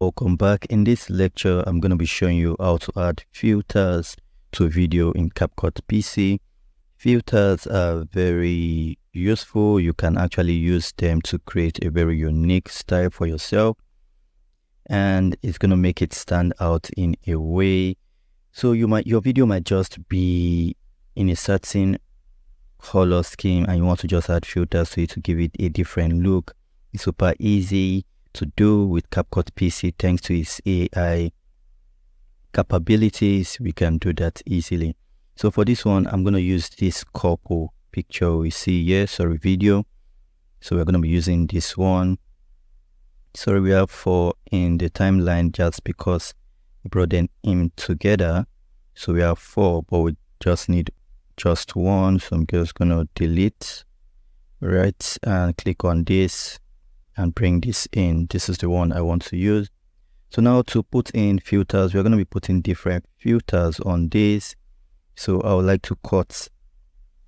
Welcome back. In this lecture, I'm going to be showing you how to add filters to a video in Capcut PC. Filters are very useful. You can actually use them to create a very unique style for yourself, and it's going to make it stand out in a way. So your video might just be in a certain color scheme and you want to just add filters to it to give it a different look. It's super easy to do with Capcut PC. Thanks to its AI capabilities, we can do that easily. So for this one, I'm going to use this couple picture we see here, video. So we're going to be using this one. Sorry, we have 4 in the timeline just because we brought them in together. So we have 4, but we just need just 1. So I'm just going to delete, right, and click on this and bring this in. This is the one I want to use. So now to put in filters, we're going to be putting different filters on this. So I would like to cut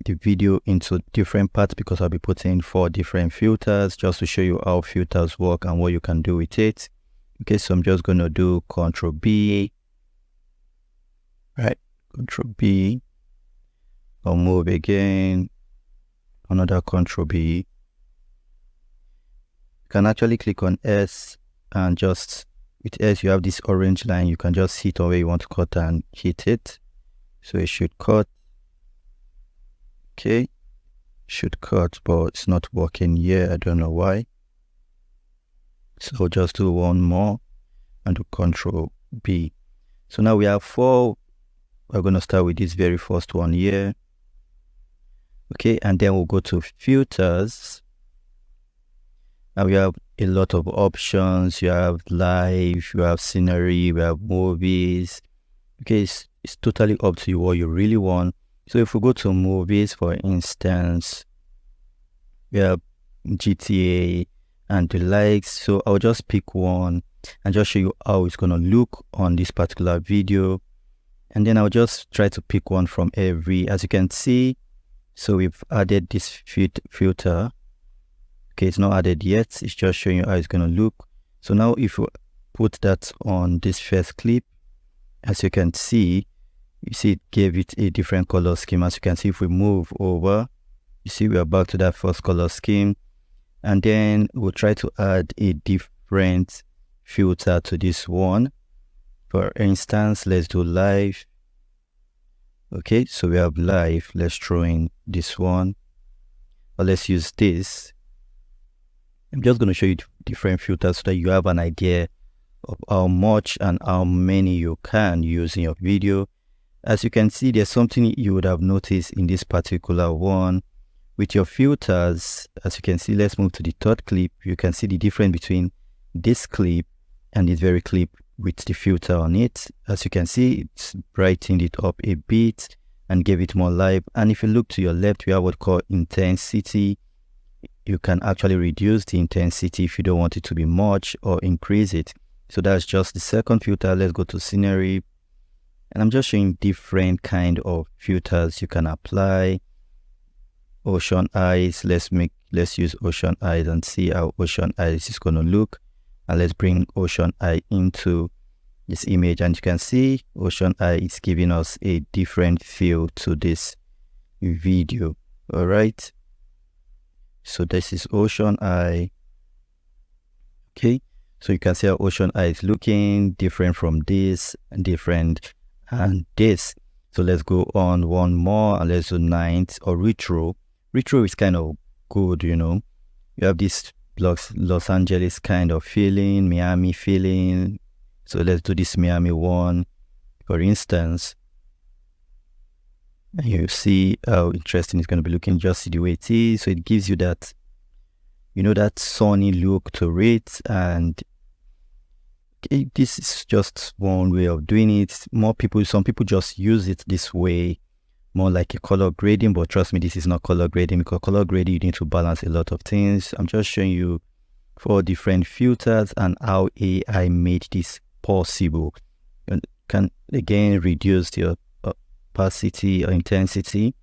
the video into different parts because I'll be putting 4 different filters just to show you how filters work and what you can do with it. Okay, so I'm just going to do Ctrl B, right, Ctrl B. I'll move again, another Ctrl B. You can actually click on S, and just with S you have this orange line. You can just hit on where you want to cut and hit it. So it should cut. Okay, should cut, but it's not working here. I don't know why. So I'll just do one more and do Ctrl B. So now we have 4. We're going to start with this very first one here. Okay, and then we'll go to filters. Now we have a lot of options. You have live, you have scenery, we have movies. Okay, it's totally up to you what you really want. So if we go to movies, for instance, we have GTA and the likes. So I'll just pick one and just show you how it's going to look on this particular video. And then I'll just try to pick one from every, as you can see. So we've added this filter. Okay, it's not added yet. It's just showing you how it's going to look. So now if you put that on this first clip, as you can see, you see it gave it a different color scheme. As you can see, if we move over, you see we are back to that first color scheme. And then we'll try to add a different filter to this one. For instance, let's do live. Okay, so we have live. Let's throw in this one, or let's use this. I'm just going to show you different filters so that you have an idea of how much and how many you can use in your video. As you can see, there's something you would have noticed in this particular one. With your filters, as you can see, let's move to the third clip. You can see the difference between this clip and this very clip with the filter on it. As you can see, it's brightened it up a bit and gave it more life. And if you look to your left, we have what we call intensity. You can actually reduce the intensity if you don't want it to be much, or increase it. So that's just the second filter. Let's go to scenery, and I'm just showing different kind of filters you can apply. Ocean eyes, let's use ocean eyes and see how ocean eyes is going to look. And let's bring ocean eye into this image, and you can see ocean eye is giving us a different feel to this video. All right, so this is ocean eye. Okay, so you can see how ocean eye is looking different from this and different and this. So let's go on one more, and let's do night or retro. Retro is kind of good, you know. You have this Los Angeles kind of feeling, Miami feeling. So let's do this Miami one, for instance. And you see how interesting it's going to be looking, just see the way it is. So it gives you that, you know, that sunny look to it. And this is just one way of doing it. Some people just use it this way, more like a color grading, but trust me, this is not color grading, because color grading, you need to balance a lot of things. I'm just showing you 4 different filters and how AI made this possible. You can again reduce the opacity or intensity,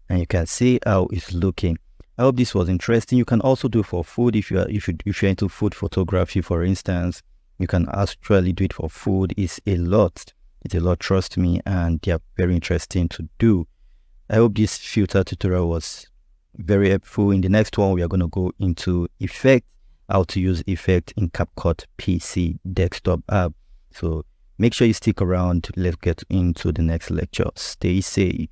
and you can see how it's looking. I hope this was interesting. You can also do for food if you're into food photography, for instance. You can actually do it for food. It's a lot, trust me, and they are very interesting to do. I hope this filter tutorial was very helpful. In the next one, we are going to go into effect, how to use effect in Capcut PC desktop app. So make sure you stick around. Let's get into the next lecture. Stay safe.